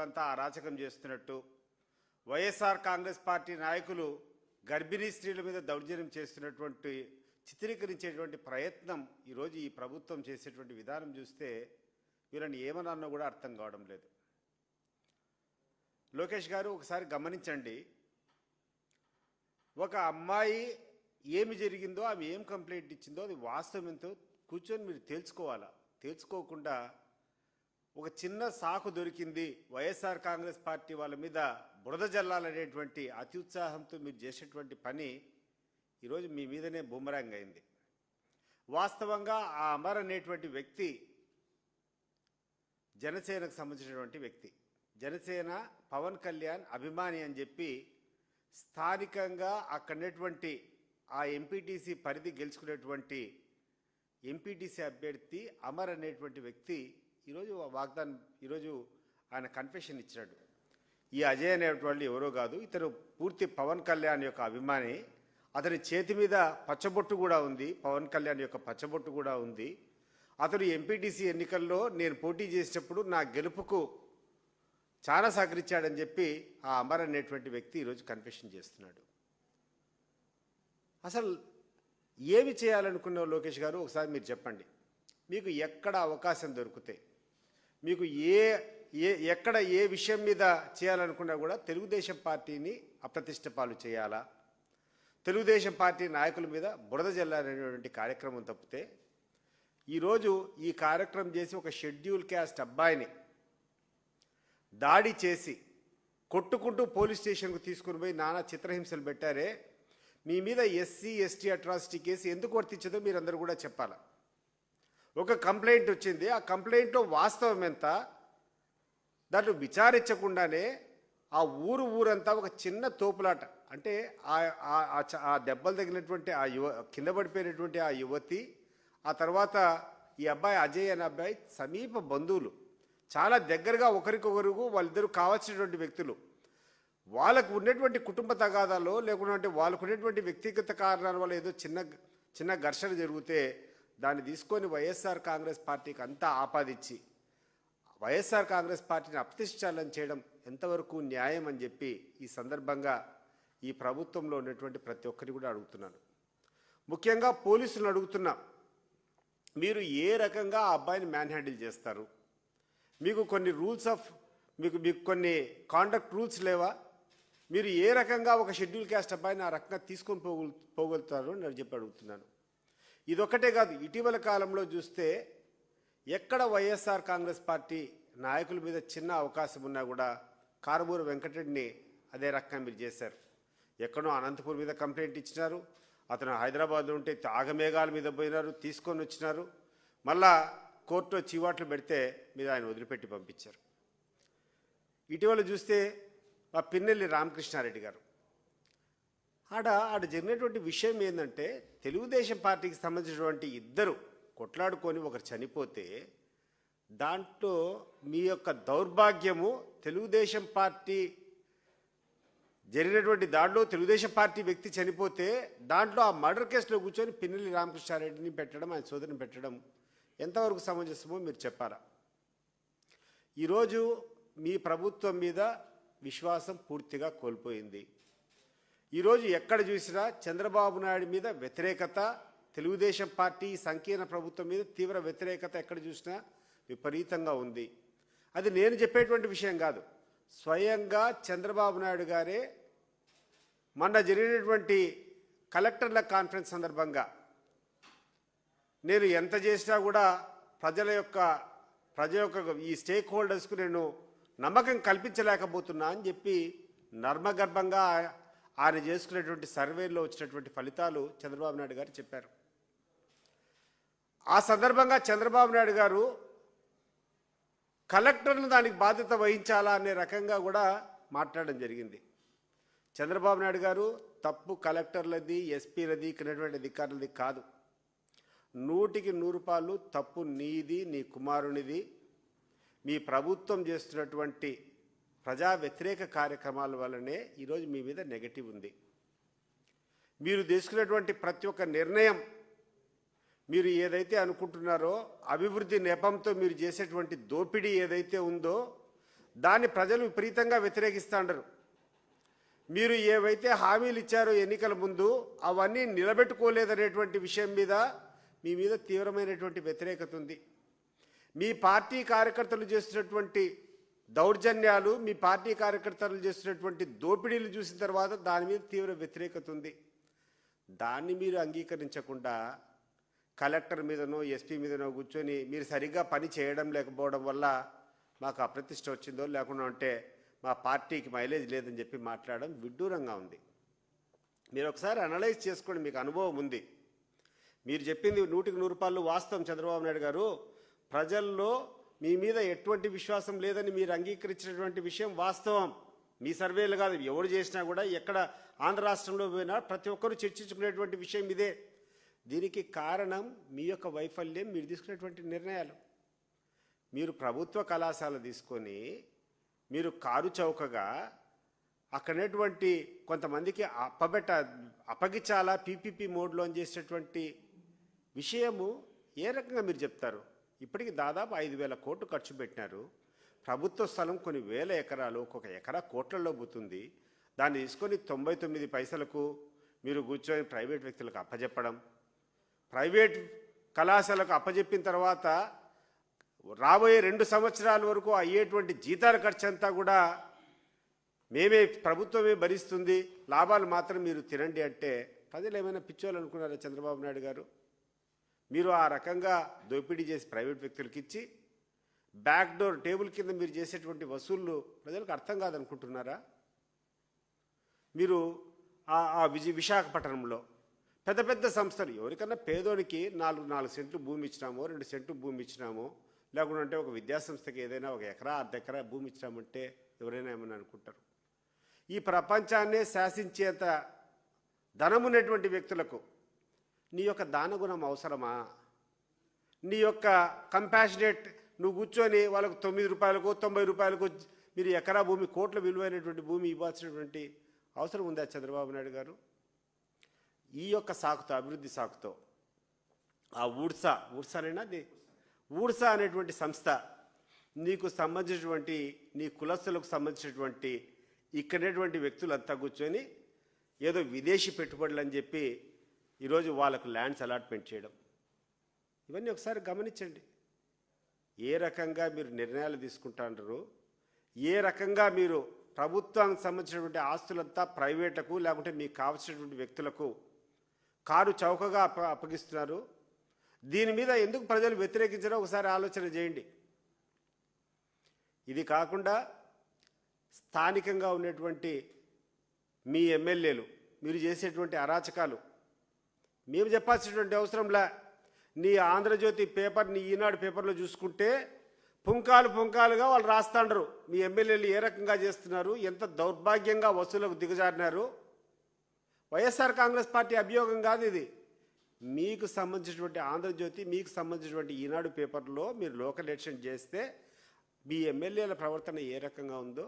అంతా అరాచకం చేస్తున్నట్టు వైఎస్ఆర్ కాంగ్రెస్ పార్టీ నాయకులు గర్భిణీ స్త్రీల మీద దౌర్జన్యం చేస్తున్నటువంటి చిత్రీకరించేటువంటి ప్రయత్నం ఈరోజు ఈ ప్రభుత్వం చేసేటువంటి విధానం చూస్తే వీళ్ళని ఏమన్నా కూడా అర్థం కావడం లేదు. లోకేష్ గారు ఒకసారి గమనించండి, ఒక అమ్మాయి ఏమి జరిగిందో, ఆమె ఏం కంప్లైంట్ ఇచ్చిందో అది వాస్తవం ఎంతో కూర్చొని మీరు తేల్చుకోవాలా. తేల్చుకోకుండా ఒక చిన్న సాకు దొరికింది, వైఎస్ఆర్ కాంగ్రెస్ పార్టీ వాళ్ళ మీద బురద జల్లాలనేటువంటి అతి ఉత్సాహంతో మీరు చేసేటువంటి పని ఈరోజు మీ మీదనే బూమరాంగ్ అయింది. వాస్తవంగా ఆ అమర్ అనేటువంటి వ్యక్తి జనసేనకు సంబంధించినటువంటి వ్యక్తి, జనసేన పవన్ కళ్యాణ్ అభిమాని అని చెప్పి స్థానికంగా అక్కడటువంటి ఆ ఎంపీటీసీ పరిధి గెలుచుకునేటువంటి ఎంపీటీసీ అభ్యర్థి అమర్ అనేటువంటి వ్యక్తి ఈరోజు ఆయన కన్ఫెషన్ ఇచ్చాడు. ఈ అజయ్ అనేటువంటి ఎవరో కాదు, ఇతను పూర్తి పవన్ కళ్యాణ్ యొక్క అభిమాని. అతని చేతి మీద పచ్చబొట్టు కూడా ఉంది, పవన్ కళ్యాణ్ యొక్క పచ్చబొట్టు కూడా ఉంది. అతను ఎంపీటీసీ ఎన్నికల్లో నేను పోటీ చేసేటప్పుడు నా గెలుపుకు చాలా సహకరించాడని చెప్పి ఆ అమర్ అనేటువంటి వ్యక్తి ఈరోజు కన్ఫెషన్ చేస్తున్నాడు. అసలు ఏమి చేయాలనుకున్న లోకేష్ గారు ఒకసారి మీరు చెప్పండి. మీకు ఎక్కడ అవకాశం దొరికితే, మీకు ఎక్కడ ఏ విషయం మీద చేయాలనుకున్నా కూడా తెలుగుదేశం పార్టీని అప్రతిష్ట పాలు చేయాలా, తెలుగుదేశం పార్టీ నాయకుల మీద బురద జల్లాలనేటువంటి కార్యక్రమం తప్పితే ఈరోజు ఈ కార్యక్రమం చేసి ఒక షెడ్యూల్ క్యాస్ట్ అబ్బాయిని దాడి చేసి కొట్టుకుంటూ పోలీస్ స్టేషన్కు తీసుకుని పోయి నానా చిత్రహింసలు పెట్టారే, మీ మీద ఎస్సీ ఎస్టీ అట్రాసిటీ కేసు ఎందుకు వర్తించదో మీరందరూ కూడా చెప్పాలా. ఒక కంప్లైంట్ వచ్చింది, ఆ కంప్లైంట్లో వాస్తవం ఎంత, దాంట్లో విచారించకుండానే ఆ ఊరంతా ఒక చిన్న తోపులాట. అంటే ఆ దెబ్బలు తగిలినటువంటి ఆ కింద పడిపోయినటువంటి ఆ యువతి, ఆ తర్వాత ఈ అబ్బాయి అజయ్ అనే అబ్బాయి సమీప బంధువులు, చాలా దగ్గరగా ఒకరికొకరు వాళ్ళిద్దరూ కావాల్సినటువంటి వ్యక్తులు. వాళ్ళకు ఉన్నటువంటి కుటుంబ తగాదాలో లేకుంటే వాళ్ళకు ఉన్నటువంటి వ్యక్తిగత కారణాల వల్ల ఏదో చిన్న ఘర్షణ జరిగితే దాన్ని తీసుకొని వైఎస్ఆర్ కాంగ్రెస్ పార్టీకి అంతా ఆపాదించి వైఎస్ఆర్ కాంగ్రెస్ పార్టీని అప్రతిష్టాలని చేయడం ఎంతవరకు న్యాయం అని చెప్పి ఈ సందర్భంగా ఈ ప్రభుత్వంలో ఉన్నటువంటి ప్రతి ఒక్కరిని కూడా అడుగుతున్నాను. ముఖ్యంగా పోలీసులను అడుగుతున్నా, మీరు ఏ రకంగా ఆ అబ్బాయిని మ్యాన్ హ్యాండిల్ చేస్తారు? మీకు కొన్ని మీకు కొన్ని కాండక్ట్ రూల్స్ లేవా? మీరు ఏ రకంగా ఒక షెడ్యూల్ క్యాస్ట్ అబ్బాయిని ఆ రకంగా తీసుకొని పోగలుగుతారు అని నేను చెప్పి అడుగుతున్నాను. ఇదొక్కటే కాదు, ఇటీవల కాలంలో చూస్తే ఎక్కడ వైఎస్ఆర్ కాంగ్రెస్ పార్టీ నాయకుల మీద చిన్న అవకాశం ఉన్నా కూడా కారుమూరి వెంకటరెడ్డిని అదే రకంగా మీరు చేశారు. ఎక్కడో అనంతపూర్ మీద కంప్లైంట్ ఇచ్చినారు, అతను హైదరాబాద్లో ఉంటే ఆగమేఘాల మీద పోయినారు, తీసుకొని వచ్చినారు, మళ్ళా కోర్టులో చీవాట్లు పెడితే మీరు ఆయన వదిలిపెట్టి పంపించారు. ఇటీవల చూస్తే ఆ పిన్నెల్లి రామకృష్ణారెడ్డి గారు, ఆడ జరిగినటువంటి విషయం ఏంటంటే తెలుగుదేశం పార్టీకి సంబంధించినటువంటి ఇద్దరు కొట్లాడుకొని ఒకరు చనిపోతే దాంట్లో మీ యొక్క దౌర్భాగ్యము, తెలుగుదేశం పార్టీ జరిగినటువంటి దాంట్లో తెలుగుదేశం పార్టీ వ్యక్తి చనిపోతే దాంట్లో ఆ మర్డర్ కేసులో కూర్చొని పిన్నెల్లి రామకృష్ణారెడ్డిని పెట్టడం, ఆయన సోదరిని పెట్టడం ఎంతవరకు సమంజసమో మీరు చెప్పారా? ఈరోజు మీ ప్రభుత్వం మీద విశ్వాసం పూర్తిగా కోల్పోయింది. ఈరోజు ఎక్కడ చూసినా చంద్రబాబు నాయుడు మీద వ్యతిరేకత, తెలుగుదేశం పార్టీ సంకీర్ణ ప్రభుత్వం మీద తీవ్ర వ్యతిరేకత ఎక్కడ చూసినా విపరీతంగా ఉంది. అది నేను చెప్పేటువంటి విషయం కాదు, స్వయంగా చంద్రబాబు నాయుడు గారే మొన్న జరిగినటువంటి కలెక్టర్ల కాన్ఫరెన్స్ సందర్భంగా నేను ఎంత చేసినా కూడా ప్రజల యొక్క ఈ స్టేక్ హోల్డర్స్కు నేను నమ్మకం కల్పించలేకపోతున్నా అని చెప్పి నర్మగర్భంగా ఆయన చేసుకునేటువంటి సర్వేలో వచ్చినటువంటి ఫలితాలు చంద్రబాబు నాయుడు గారు చెప్పారు. ఆ సందర్భంగా చంద్రబాబు నాయుడు గారు కలెక్టర్లు దానికి బాధ్యత వహించాలా అనే రకంగా కూడా మాట్లాడడం జరిగింది. చంద్రబాబు నాయుడు గారు, తప్పు కలెక్టర్లది, ఎస్పీలది, ఇక్కడటువంటి అధికారులది కాదు, 100కి 100 తప్పు నీది, నీ కుమారునిది. మీ ప్రభుత్వం చేస్తున్నటువంటి ప్రజా వ్యతిరేక కార్యక్రమాల వల్లనే ఈరోజు మీ మీద నెగటివ్ ఉంది. మీరు తీసుకున్నటువంటి ప్రతి ఒక్క నిర్ణయం, మీరు ఏదైతే అనుకుంటున్నారో అభివృద్ధి నెపంతో మీరు చేసేటువంటి దోపిడీ ఏదైతే ఉందో దాన్ని ప్రజలు విపరీతంగా వ్యతిరేకిస్తాండరు. మీరు ఏవైతే హామీలు ఇచ్చారో ఎన్నికల ముందు అవన్నీ నిలబెట్టుకోలేదనేటువంటి విషయం మీద మీ మీద తీవ్రమైనటువంటి వ్యతిరేకత ఉంది. మీ పార్టీ కార్యకర్తలు చేస్తున్నటువంటి దౌర్జన్యాలు, మీ పార్టీ కార్యకర్తలు చేస్తున్నటువంటి దోపిడీలు చూసిన తర్వాత దాని మీద తీవ్ర వ్యతిరేకత ఉంది. దాన్ని మీరు అంగీకరించకుండా కలెక్టర్ మీదనో ఎస్పీ మీదనో కూర్చొని మీరు సరిగ్గా పని చేయడం లేకపోవడం వల్ల మాకు అప్రతిష్ట వచ్చిందో లేకుండా అంటే మా పార్టీకి మైలేజ్ లేదని చెప్పి మాట్లాడడం విడ్డూరంగా ఉంది. మీరు ఒకసారి అనలైజ్ చేసుకోండి, మీకు అనుభవం ఉంది. మీరు చెప్పింది 100% వాస్తవం చంద్రబాబు నాయుడు గారు. ప్రజల్లో మీ మీద ఎటువంటి విశ్వాసం లేదని మీరు అంగీకరించినటువంటి విషయం వాస్తవం. మీ సర్వేలు కాదు, ఎవరు చేసినా కూడా ఎక్కడ ఆంధ్ర రాష్ట్రంలో పోయినా ప్రతి ఒక్కరూ చర్చించుకునేటువంటి విషయం ఇదే. దీనికి కారణం మీ యొక్క వైఫల్యం, మీరు తీసుకునేటువంటి నిర్ణయాలు. మీరు ప్రభుత్వ కళాశాల తీసుకొని మీరు కారు చౌకగా అక్కడనేటువంటి కొంతమందికి అప్పగించాలా పీపీపీ మోడ్లో చేసేటువంటి విషయము ఏ రకంగా మీరు చెప్తారు? ఇప్పటికి దాదాపు 5,000 కోట్లు ఖర్చు పెట్టినారు. ప్రభుత్వ స్థలం కొన్ని వేల ఎకరాలు, ఒక్కొక్క ఎకరా కోట్లలో పోతుంది. దాన్ని తీసుకొని 99 పైసలకు మీరు కూర్చొని ప్రైవేట్ వ్యక్తులకు అప్పజెప్పడం, ప్రైవేట్ కళాశాలకు అప్పజెప్పిన తర్వాత రాబోయే 2 సంవత్సరాల వరకు అయ్యేటువంటి జీతాల ఖర్చు అంతా కూడా మేమే, ప్రభుత్వమే భరిస్తుంది, లాభాలు మాత్రం మీరు తినండి అంటే ప్రజలు ఏమైనా పిచ్చోళ్ళు అనుకున్నారా చంద్రబాబు నాయుడు గారు? మీరు ఆ రకంగా దోపిడీ చేసి ప్రైవేట్ వ్యక్తులకు ఇచ్చి బ్యాక్ డోర్ టేబుల్ కింద మీరు చేసేటువంటి వసూళ్ళు ప్రజలకు అర్థం కాదనుకుంటున్నారా? మీరు విశాఖపట్నంలో పెద్ద పెద్ద సంస్థలు, ఎవరికన్నా పేదోనికి 4 సెంట్లు భూమి ఇచ్చినామో, 2 సెంట్లు భూమి ఇచ్చినామో, లేకుంటే ఒక విద్యాసంస్థకి ఏదైనా 1 ఎకరా 1/2 ఎకరా భూమి ఇచ్చినామంటే ఎవరైనా ఏమని అనుకుంటారు? ఈ ప్రపంచాన్నే శాసించేంత ధనమున్నటువంటి వ్యక్తులకు నీ యొక్క దానగుణం అవసరమా? నీ యొక్క కంపాషనేట్ నువ్వు కూర్చొని వాళ్ళకు 9 రూపాయలకు 90 రూపాయలకు మీరు ఎకరా భూమి, కోట్ల విలువైనటువంటి భూమి ఇవ్వాల్సినటువంటి అవసరం ఉందా చంద్రబాబు నాయుడు గారు? ఈ యొక్క సాకుతో, అభివృద్ధి సాకుతో ఆ ఊడ్సా అనేటువంటి సంస్థ నీకు సంబంధించినటువంటి, నీ కులస్తులకు సంబంధించినటువంటి ఇక్కడటువంటి వ్యక్తులంతా కూర్చొని ఏదో విదేశీ పెట్టుబడులు అని చెప్పి ఈరోజు వాళ్ళకు ల్యాండ్స్ అలాట్మెంట్ చేయడం, ఇవన్నీ ఒకసారి గమనించండి. ఏ రకంగా మీరు నిర్ణయాలు తీసుకుంటారు, ఏ రకంగా మీరు ప్రభుత్వానికి సంబంధించినటువంటి ఆస్తులంతా ప్రైవేట్లకు లేకుంటే మీకు కావాల్సినటువంటి వ్యక్తులకు కారు చౌకగా అప్పగిస్తున్నారు. దీని మీద ఎందుకు ప్రజలు వ్యతిరేకించారో ఒకసారి ఆలోచన చేయండి. ఇది కాకుండా స్థానికంగా ఉన్నటువంటి మీ ఎమ్మెల్యేలు మీరు చేసేటువంటి అరాచకాలు మేము చెప్పాల్సినటువంటి అవసరంలా. నీ ఆంధ్రజ్యోతి పేపర్, నీ ఈనాడు పేపర్లో చూసుకుంటే పుంకాలుగా వాళ్ళు రాస్తాండరు మీ ఎమ్మెల్యేలు ఏ రకంగా చేస్తున్నారు, ఎంత దౌర్భాగ్యంగా వసూలకు దిగజారినారు. వైఎస్ఆర్ కాంగ్రెస్ పార్టీ అభియోగం కాదు ఇది. మీకు సంబంధించినటువంటి ఆంధ్రజ్యోతి, మీకు సంబంధించినటువంటి ఈనాడు పేపర్లో మీరు లోకల్ ఎడిషన్ చేస్తే మీ ఎమ్మెల్యేల ప్రవర్తన ఏ రకంగా ఉందో